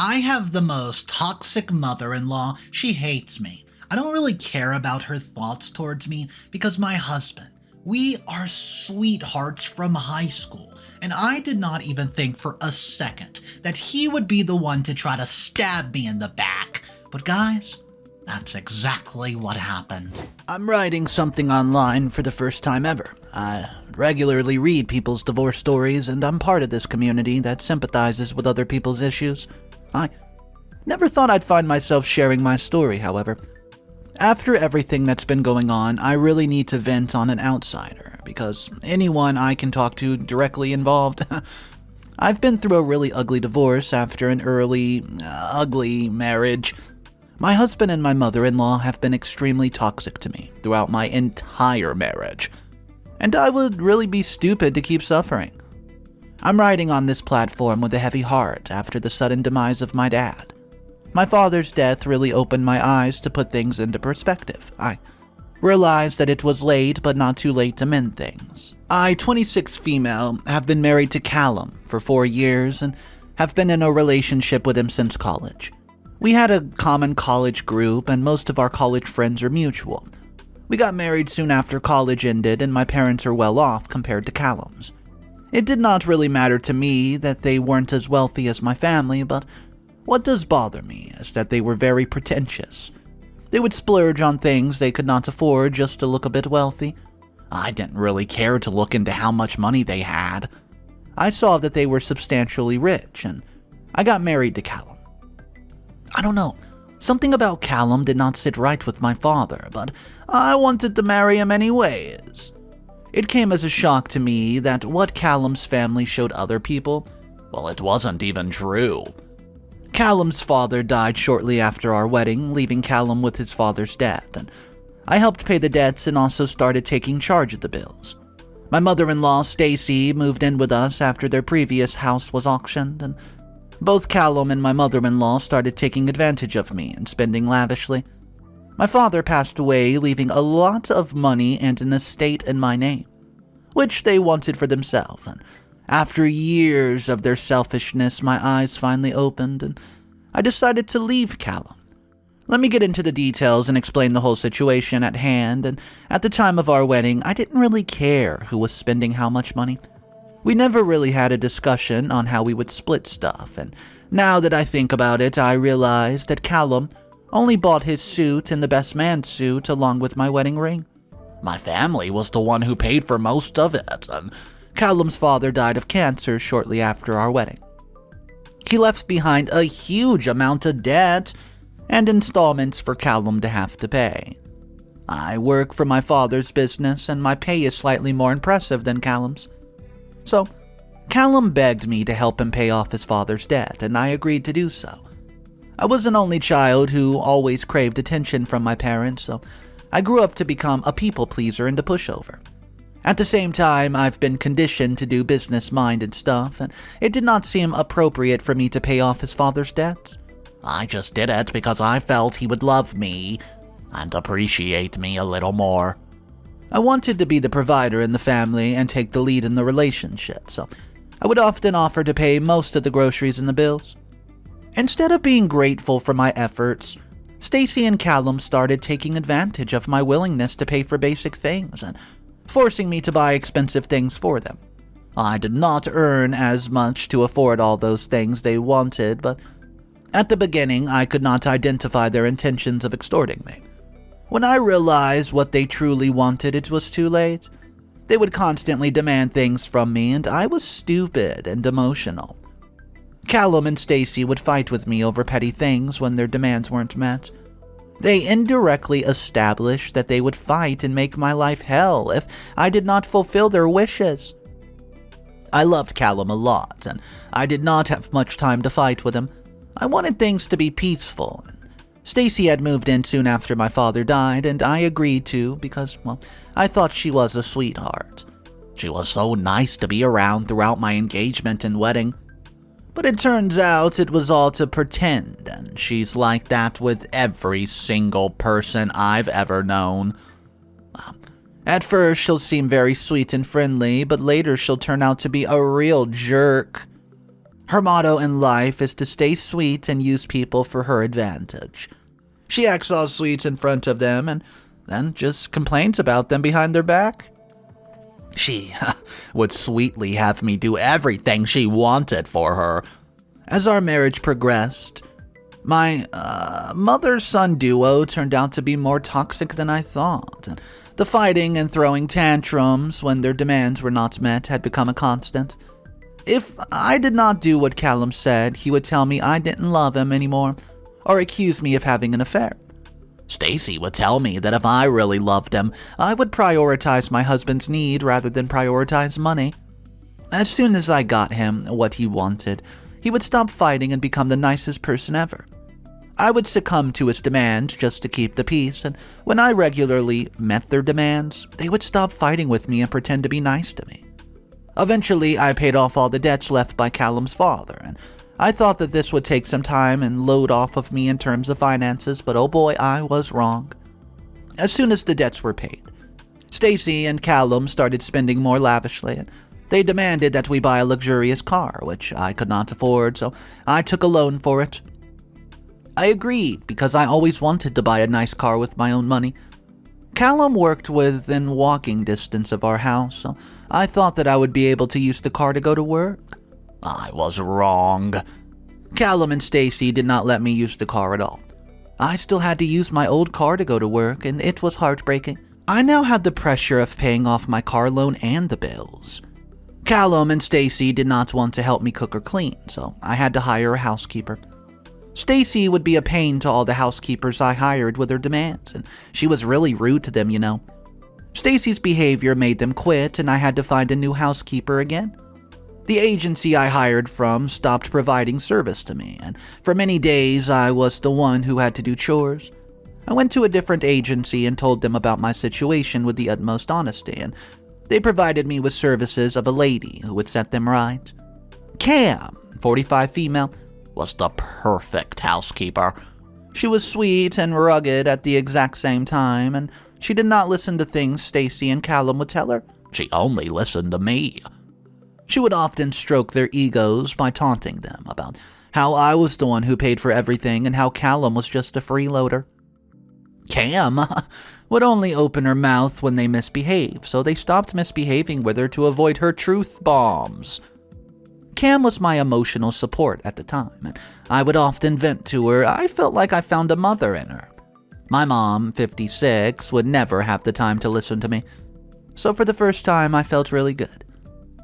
I have the most toxic mother-in-law. She hates me. I don't really care about her thoughts towards me because my husband, we are sweethearts from high school, and I did not even think for a second that he would be the one to try to stab me in the back. But guys, that's exactly what happened. I'm writing something online for the first time ever. I regularly read people's divorce stories, and I'm part of this community that sympathizes with other people's issues. I never thought I'd find myself sharing my story, however. After everything that's been going on, I really need to vent on an outsider, because anyone I can talk to directly involved. I've been through a really ugly divorce after an early, ugly marriage. My husband and my mother-in-law have been extremely toxic to me throughout my entire marriage, and I would really be stupid to keep suffering. I'm writing on this platform with a heavy heart after the sudden demise of my dad. My father's death really opened my eyes to put things into perspective. I realized that it was late, but not too late to mend things. I, 26 female, have been married to Callum for 4 years and have been in a relationship with him since college. We had a common college group, and most of our college friends are mutual. We got married soon after college ended, and my parents are well off compared to Callum's. It did not really matter to me that they weren't as wealthy as my family, but what does bother me is that they were very pretentious. They would splurge on things they could not afford just to look a bit wealthy. I didn't really care to look into how much money they had. I saw that they were substantially rich, and I got married to Callum. I don't know, something about Callum did not sit right with my father, but I wanted to marry him anyways. It came as a shock to me that what Callum's family showed other people, well, it wasn't even true. Callum's father died shortly after our wedding, leaving Callum with his father's debt, and I helped pay the debts and also started taking charge of the bills. My mother-in-law, Stacy, moved in with us after their previous house was auctioned, and both Callum and my mother-in-law started taking advantage of me and spending lavishly. My father passed away, leaving a lot of money and an estate in my name, which they wanted for themselves, and after years of their selfishness, my eyes finally opened, and I decided to leave Callum. Let me get into the details and explain the whole situation at hand, and at the time of our wedding, I didn't really care who was spending how much money. We never really had a discussion on how we would split stuff, and now that I think about it, I realize that Callum only bought his suit and the best man suit along with my wedding ring. My family was the one who paid for most of it, and Callum's father died of cancer shortly after our wedding. He left behind a huge amount of debt and installments for Callum to have to pay. I work for my father's business, and my pay is slightly more impressive than Callum's. So, Callum begged me to help him pay off his father's debt, and I agreed to do so. I was an only child who always craved attention from my parents, so I grew up to become a people pleaser and a pushover. At the same time, I've been conditioned to do business-minded stuff, and it did not seem appropriate for me to pay off his father's debts. I just did it because I felt he would love me and appreciate me a little more. I wanted to be the provider in the family and take the lead in the relationship, so I would often offer to pay most of the groceries and the bills. Instead of being grateful for my efforts, Stacy and Callum started taking advantage of my willingness to pay for basic things and forcing me to buy expensive things for them. I did not earn as much to afford all those things they wanted, but at the beginning I could not identify their intentions of extorting me. When I realized what they truly wanted, it was too late. They would constantly demand things from me, and I was stupid and emotional. Callum and Stacy would fight with me over petty things when their demands weren't met. They indirectly established that they would fight and make my life hell if I did not fulfill their wishes. I loved Callum a lot, and I did not have much time to fight with him. I wanted things to be peaceful. Stacy had moved in soon after my father died, and I agreed to because, well, I thought she was a sweetheart. She was so nice to be around throughout my engagement and wedding. But it turns out it was all to pretend, and she's like that with every single person I've ever known. At first, she'll seem very sweet and friendly, but later she'll turn out to be a real jerk. Her motto in life is to stay sweet and use people for her advantage. She acts all sweet in front of them and then just complains about them behind their back. She would sweetly have me do everything she wanted for her. As our marriage progressed, my mother-son duo turned out to be more toxic than I thought. The fighting and throwing tantrums when their demands were not met had become a constant. If I did not do what Callum said, he would tell me I didn't love him anymore, or accuse me of having an affair. Stacy would tell me that if I really loved him, I would prioritize my husband's need rather than prioritize money. As soon as I got him what he wanted, he would stop fighting and become the nicest person ever. I would succumb to his demands just to keep the peace, and when I regularly met their demands, they would stop fighting with me and pretend to be nice to me. Eventually, I paid off all the debts left by Callum's father, and I thought that this would take some time and load off of me in terms of finances, but oh boy, I was wrong. As soon as the debts were paid, Stacy and Callum started spending more lavishly, and they demanded that we buy a luxurious car, which I could not afford, so I took a loan for it. I agreed because I always wanted to buy a nice car with my own money. Callum worked within walking distance of our house, so I thought that I would be able to use the car to go to work. I was wrong. Callum and Stacy did not let me use the car at all. I still had to use my old car to go to work, and it was heartbreaking. I now had the pressure of paying off my car loan and the bills. Callum and Stacy did not want to help me cook or clean, so I had to hire a housekeeper. Stacy would be a pain to all the housekeepers I hired with her demands, and she was really rude to them, you know. Stacy's behavior made them quit, and I had to find a new housekeeper again. The agency I hired from stopped providing service to me, and for many days I was the one who had to do chores. I went to a different agency and told them about my situation with the utmost honesty, and they provided me with services of a lady who would set them right. Cam, 45 female, was the perfect housekeeper. She was sweet and rugged at the exact same time, and she did not listen to things Stacy and Callum would tell her. She only listened to me. She would often stroke their egos by taunting them about how I was the one who paid for everything and how Callum was just a freeloader. Cam would only open her mouth when they misbehaved, so they stopped misbehaving with her to avoid her truth bombs. Cam was my emotional support at the time, and I would often vent to her. I felt like I found a mother in her. My mom, 56, would never have the time to listen to me, so for the first time I felt really good.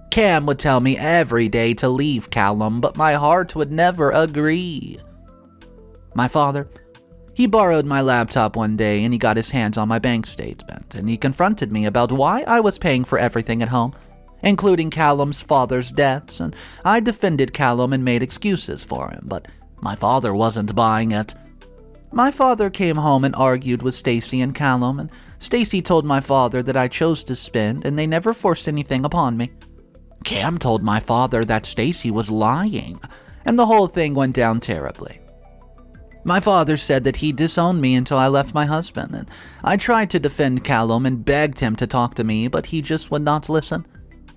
Cam would tell me every day to leave Callum, but my heart would never agree. My father, he borrowed my laptop one day and he got his hands on my bank statement, and he confronted me about why I was paying for everything at home, including Callum's father's debts, and I defended Callum and made excuses for him, but my father wasn't buying it. My father came home and argued with Stacy and Callum, and Stacy told my father that I chose to spend and they never forced anything upon me. Cam told my father that Stacy was lying, and the whole thing went down terribly. My father said that he disowned me until I left my husband, and I tried to defend Callum and begged him to talk to me, but he just would not listen.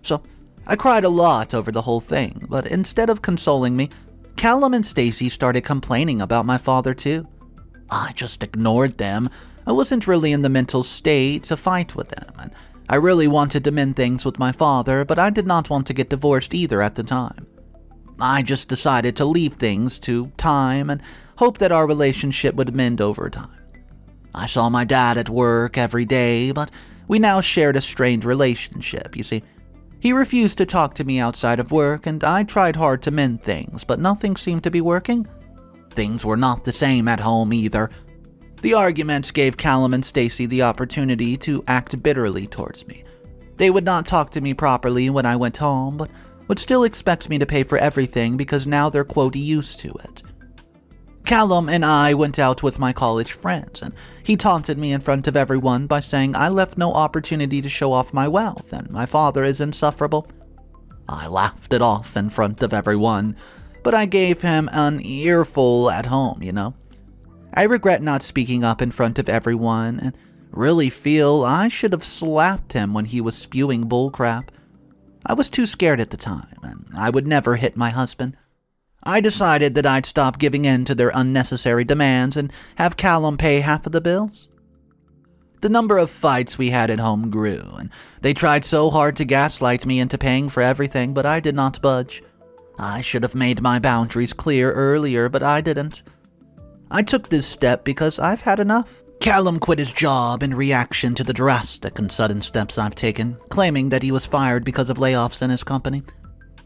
So I cried a lot over the whole thing, but instead of consoling me, Callum and Stacy started complaining about my father too. I just ignored them. I wasn't really in the mental state to fight with them, and I really wanted to mend things with my father, but I did not want to get divorced either at the time. I just decided to leave things to time and hope that our relationship would mend over time. I saw my dad at work every day, but we now shared a strained relationship, you see. He refused to talk to me outside of work, and I tried hard to mend things, but nothing seemed to be working. Things were not the same at home either. The arguments gave Callum and Stacy the opportunity to act bitterly towards me. They would not talk to me properly when I went home, but would still expect me to pay for everything because now they're, quote, used to it. Callum and I went out with my college friends, and he taunted me in front of everyone by saying I left no opportunity to show off my wealth and my father is insufferable. I laughed it off in front of everyone, but I gave him an earful at home, you know. I regret not speaking up in front of everyone and really feel I should have slapped him when he was spewing bullcrap. I was too scared at the time, and I would never hit my husband. I decided that I'd stop giving in to their unnecessary demands and have Callum pay half of the bills. The number of fights we had at home grew, and they tried so hard to gaslight me into paying for everything, but I did not budge. I should have made my boundaries clear earlier, but I didn't. I took this step because I've had enough. Callum quit his job in reaction to the drastic and sudden steps I've taken, claiming that he was fired because of layoffs in his company.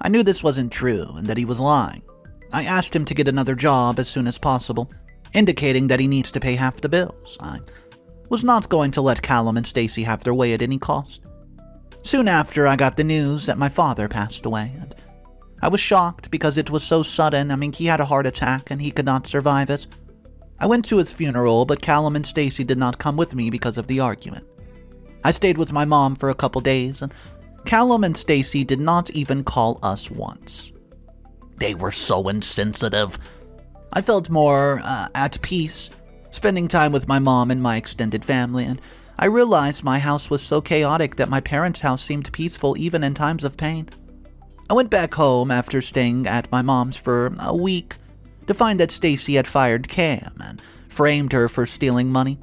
I knew this wasn't true and that he was lying. I asked him to get another job as soon as possible, indicating that he needs to pay half the bills. I was not going to let Callum and Stacy have their way at any cost. Soon after, I got the news that my father passed away, and I was shocked because it was so sudden. He had a heart attack and he could not survive it. I went to his funeral, but Callum and Stacy did not come with me because of the argument. I stayed with my mom for a couple days, and Callum and Stacy did not even call us once. They were so insensitive. I felt more at peace, spending time with my mom and my extended family, and I realized my house was so chaotic that my parents' house seemed peaceful even in times of pain. I went back home after staying at my mom's for a week to find that Stacy had fired Cam and framed her for stealing money.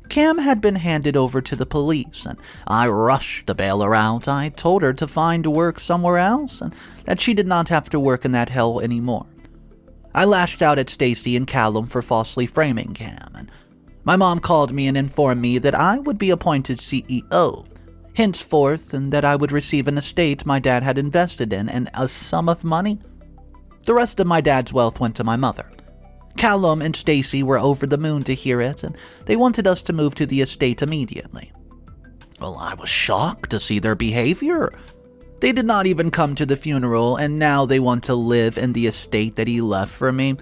Cam had been handed over to the police, and I rushed to bail her out. I told her to find work somewhere else and that she did not have to work in that hell anymore. I lashed out at Stacy and Callum for falsely framing Cam, and my mom called me and informed me that I would be appointed CEO henceforth, and that I would receive an estate my dad had invested in and a sum of money. The rest of my dad's wealth went to my mother. Callum and Stacy were over the moon to hear it, and they wanted us to move to the estate immediately. Well, I was shocked to see their behavior. They did not even come to the funeral, and now they want to live in the estate that he left for me.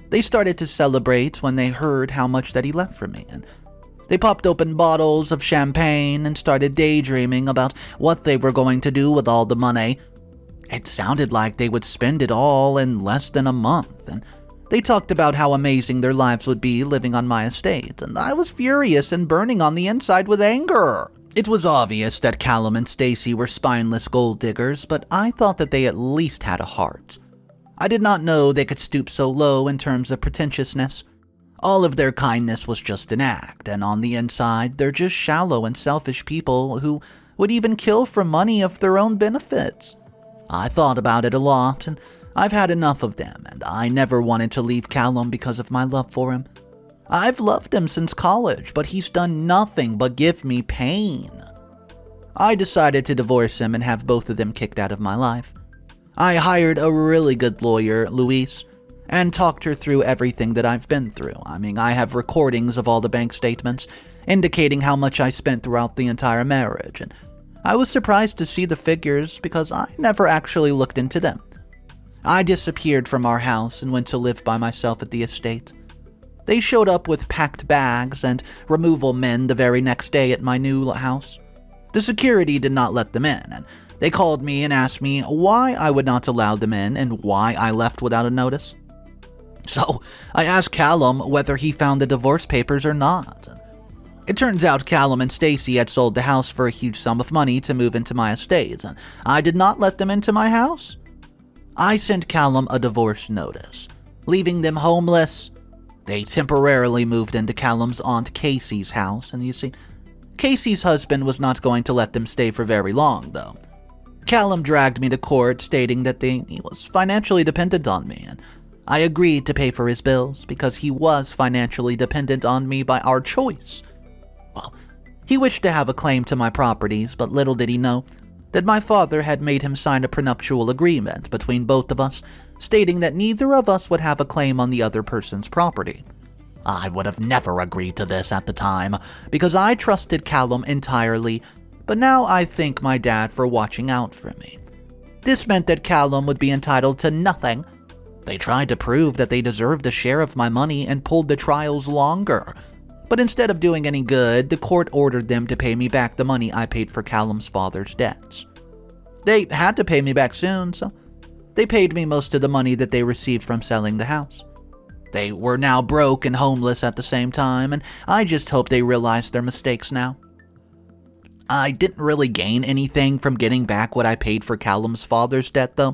They started to celebrate when they heard how much that he left for me, and they popped open bottles of champagne and started daydreaming about what they were going to do with all the money. It sounded like they would spend it all in less than a month, and they talked about how amazing their lives would be living on my estate, and I was furious and burning on the inside with anger. It was obvious that Callum and Stacy were spineless gold diggers, but I thought that they at least had a heart. I did not know they could stoop so low in terms of pretentiousness. All of their kindness was just an act, and on the inside, they're just shallow and selfish people who would even kill for money of their own benefits. I thought about it a lot, and I've had enough of them, and I never wanted to leave Callum because of my love for him. I've loved him since college, but he's done nothing but give me pain. I decided to divorce him and have both of them kicked out of my life. I hired a really good lawyer, Louise, and talked her through everything that I've been through. I have recordings of all the bank statements, indicating how much I spent throughout the entire marriage, and I was surprised to see the figures because I never actually looked into them. I disappeared from our house and went to live by myself at the estate. They showed up with packed bags and removal men the very next day at my new house. The security did not let them in, and they called me and asked me why I would not allow them in and why I left without a notice. So I asked Callum whether he found the divorce papers or not. It turns out Callum and Stacy had sold the house for a huge sum of money to move into my estate, and I did not let them into my house. I sent Callum a divorce notice, leaving them homeless. They temporarily moved into Callum's aunt Casey's house, and you see, Casey's husband was not going to let them stay for very long, though. Callum dragged me to court, stating that he was financially dependent on me, and I agreed to pay for his bills because he was financially dependent on me by our choice. Well, he wished to have a claim to my properties, but little did he know that my father had made him sign a prenuptial agreement between both of us, stating that neither of us would have a claim on the other person's property. I would have never agreed to this at the time, because I trusted Callum entirely, but now I thank my dad for watching out for me. This meant that Callum would be entitled to nothing. They tried to prove that they deserved a share of my money and pulled the trials longer. But instead of doing any good, the court ordered them to pay me back the money I paid for Callum's father's debts. They had to pay me back soon, so they paid me most of the money that they received from selling the house. They were now broke and homeless at the same time, and I just hope they realize their mistakes now. I didn't really gain anything from getting back what I paid for Callum's father's debt, though.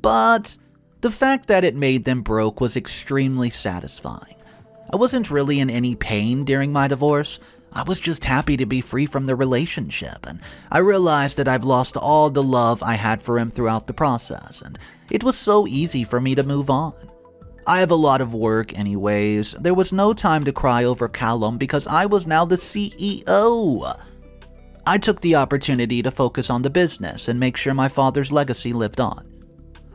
But The fact that it made them broke was extremely satisfying. I wasn't really in any pain during my divorce. I was just happy to be free from the relationship, and I realized that I've lost all the love I had for him throughout the process, and it was so easy for me to move on. I have a lot of work anyways. There was no time to cry over Callum because I was now the CEO. I took the opportunity to focus on the business and make sure my father's legacy lived on.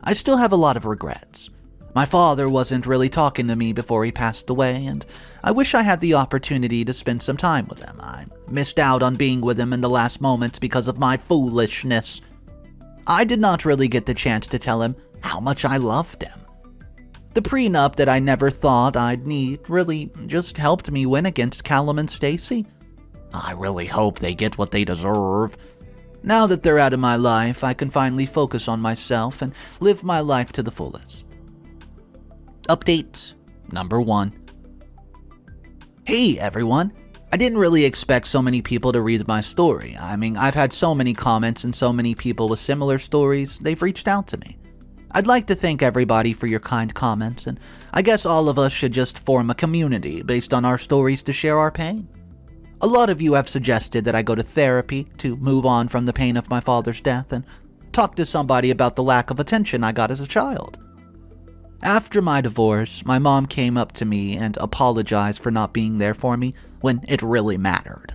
I still have a lot of regrets. My father wasn't really talking to me before he passed away, and I wish I had the opportunity to spend some time with him. I missed out on being with him in the last moments because of my foolishness. I did not really get the chance to tell him how much I loved him. The prenup that I never thought I'd need really just helped me win against Callum and Stacy. I really hope they get what they deserve. Now that they're out of my life, I can finally focus on myself and live my life to the fullest. Update number 1. Hey everyone, I didn't really expect so many people to read my story. I mean, I've had so many comments and so many people with similar stories, they've reached out to me. I'd like to thank everybody for your kind comments, and I guess all of us should just form a community based on our stories to share our pain. A lot of you have suggested that I go to therapy to move on from the pain of my father's death and talk to somebody about the lack of attention I got as a child. After my divorce, my mom came up to me and apologized for not being there for me when it really mattered.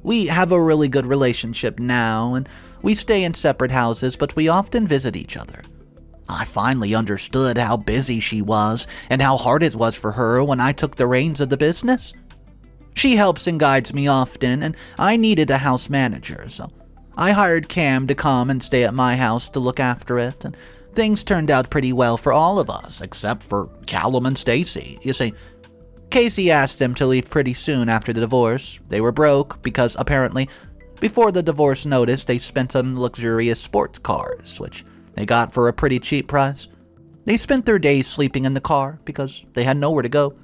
We have a really good relationship now, and we stay in separate houses, but we often visit each other. I finally understood how busy she was and how hard it was for her when I took the reins of the business. She helps and guides me often, and I needed a house manager, so I hired Cam to come and stay at my house to look after it, and things turned out pretty well for all of us, except for Callum and Stacy. You see, Casey asked them to leave pretty soon after the divorce. They were broke because apparently, before the divorce notice, they spent on luxurious sports cars, which they got for a pretty cheap price. They spent their days sleeping in the car because they had nowhere to go.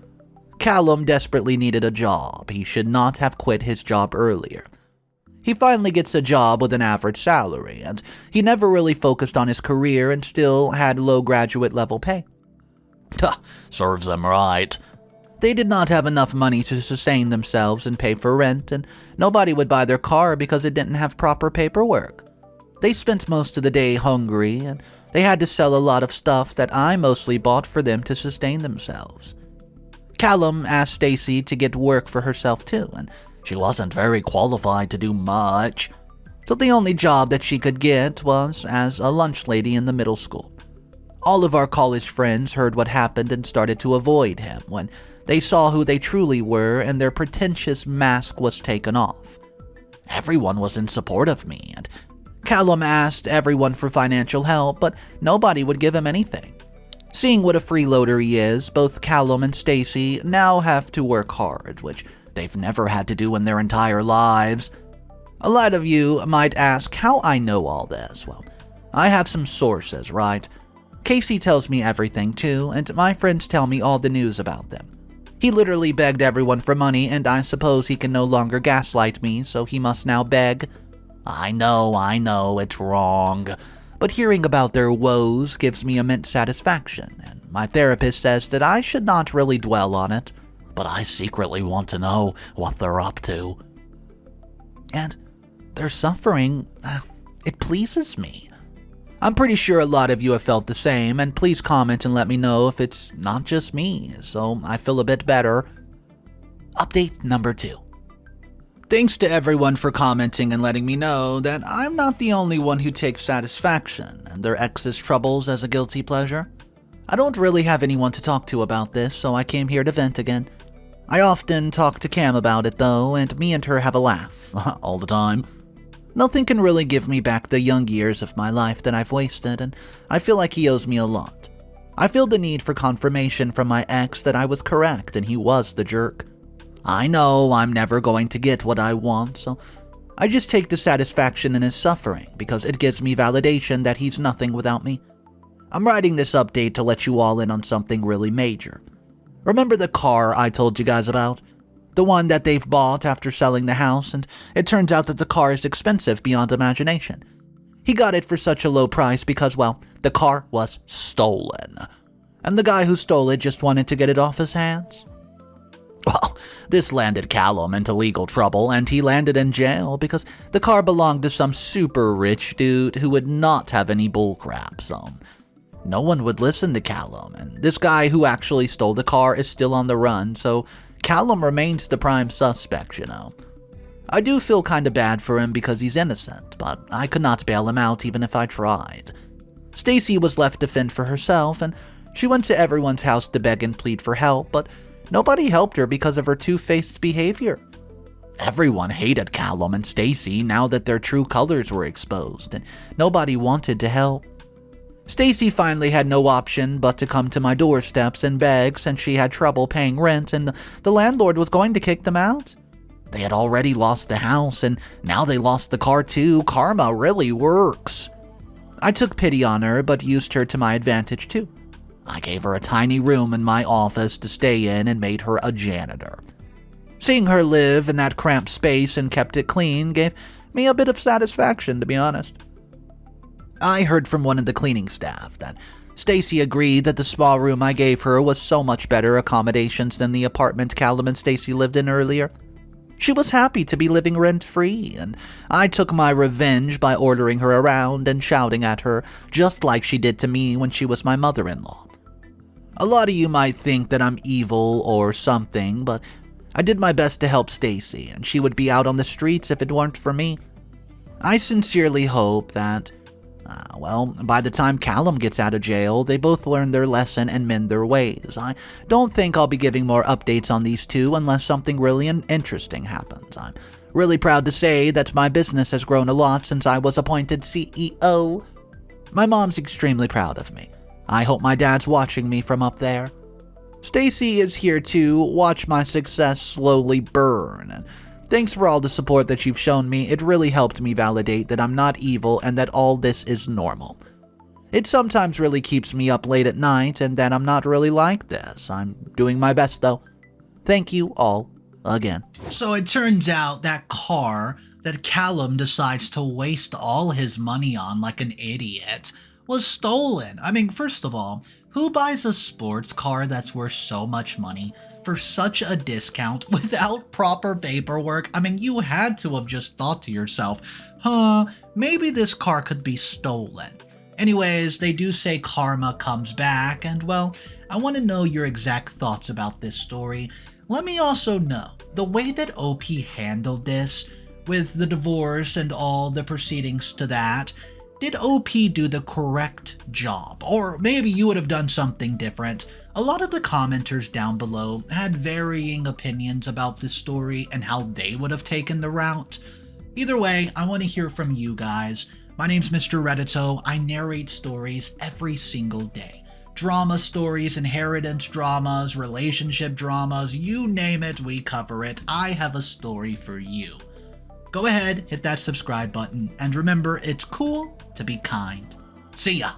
Callum desperately needed a job. He should not have quit his job earlier. He finally gets a job with an average salary, and he never really focused on his career and still had low graduate level pay. Serves them right. They did not have enough money to sustain themselves and pay for rent, and nobody would buy their car because it didn't have proper paperwork. They spent most of the day hungry, and they had to sell a lot of stuff that I mostly bought for them to sustain themselves. Callum asked Stacy to get work for herself too, and she wasn't very qualified to do much, so the only job that she could get was as a lunch lady in the middle school. All of our college friends heard what happened and started to avoid him when they saw who they truly were and their pretentious mask was taken off. Everyone was in support of me, and Callum asked everyone for financial help, but nobody would give him anything. Seeing what a freeloader he is, both Callum and Stacy now have to work hard, which they've never had to do in their entire lives. A lot of you might ask how I know all this. Well, I have some sources, right? Casey tells me everything too, and my friends tell me all the news about them. He literally begged everyone for money, and I suppose he can no longer gaslight me, so he must now beg. I know, it's wrong. But hearing about their woes gives me immense satisfaction, and my therapist says that I should not really dwell on it, but I secretly want to know what they're up to. And their suffering, it pleases me. I'm pretty sure a lot of you have felt the same, and please comment and let me know if it's not just me, so I feel a bit better. Update number 2. Thanks to everyone for commenting and letting me know that I'm not the only one who takes satisfaction and their ex's troubles as a guilty pleasure. I don't really have anyone to talk to about this, so I came here to vent again. I often talk to Cam about it though, and me and her have a laugh, all the time. Nothing can really give me back the young years of my life that I've wasted, and I feel like he owes me a lot. I feel the need for confirmation from my ex that I was correct and he was the jerk. I know I'm never going to get what I want, so I just take the satisfaction in his suffering because it gives me validation that he's nothing without me. I'm writing this update to let you all in on something really major. Remember the car I told you guys about? The one that they've bought after selling the house, and it turns out that the car is expensive beyond imagination. He got it for such a low price because, well, the car was stolen. And the guy who stole it just wanted to get it off his hands. Well, this landed Callum into legal trouble, and he landed in jail because the car belonged to some super rich dude who would not have any bullcrap, so no one would listen to Callum, and this guy who actually stole the car is still on the run, so Callum remains the prime suspect, you know. I do feel kinda bad for him because he's innocent, but I could not bail him out even if I tried. Stacy was left to fend for herself, and she went to everyone's house to beg and plead for help, but nobody helped her because of her two-faced behavior. Everyone hated Callum and Stacy now that their true colors were exposed, and nobody wanted to help. Stacy finally had no option but to come to my doorsteps and beg since she had trouble paying rent and the landlord was going to kick them out. They had already lost the house and now they lost the car too. Karma really works. I took pity on her but used her to my advantage too. I gave her a tiny room in my office to stay in and made her a janitor. Seeing her live in that cramped space and kept it clean gave me a bit of satisfaction, to be honest. I heard from one of the cleaning staff that Stacy agreed that the small room I gave her was so much better accommodations than the apartment Callum and Stacy lived in earlier. She was happy to be living rent-free, and I took my revenge by ordering her around and shouting at her, just like she did to me when she was my mother-in-law. A lot of you might think that I'm evil or something, but I did my best to help Stacy, and she would be out on the streets if it weren't for me. I sincerely hope that, by the time Callum gets out of jail, they both learn their lesson and mend their ways. I don't think I'll be giving more updates on these two unless something really interesting happens. I'm really proud to say that my business has grown a lot since I was appointed CEO. My mom's extremely proud of me. I hope my dad's watching me from up there. Stacy is here to watch my success slowly burn. Thanks for all the support that you've shown me. It really helped me validate that I'm not evil and that all this is normal. It sometimes really keeps me up late at night and that I'm not really like this. I'm doing my best though. Thank you all again. So it turns out that car that Callum decides to waste all his money on like an idiot was stolen. I mean, first of all, who buys a sports car that's worth so much money for such a discount without proper paperwork? I mean, you had to have just thought to yourself, maybe this car could be stolen. Anyways, they do say karma comes back, and well, I want to know your exact thoughts about this story. Let me also know the way that OP handled this with the divorce and all the proceedings to that. Did OP do the correct job? Or maybe you would have done something different. A lot of the commenters down below had varying opinions about this story and how they would have taken the route. Either way, I want to hear from you guys. My name's Mr. Reddito. I narrate stories every single day. Drama stories, inheritance dramas, relationship dramas, you name it, we cover it. I have a story for you. Go ahead, hit that subscribe button, and remember, it's cool to be kind. See ya!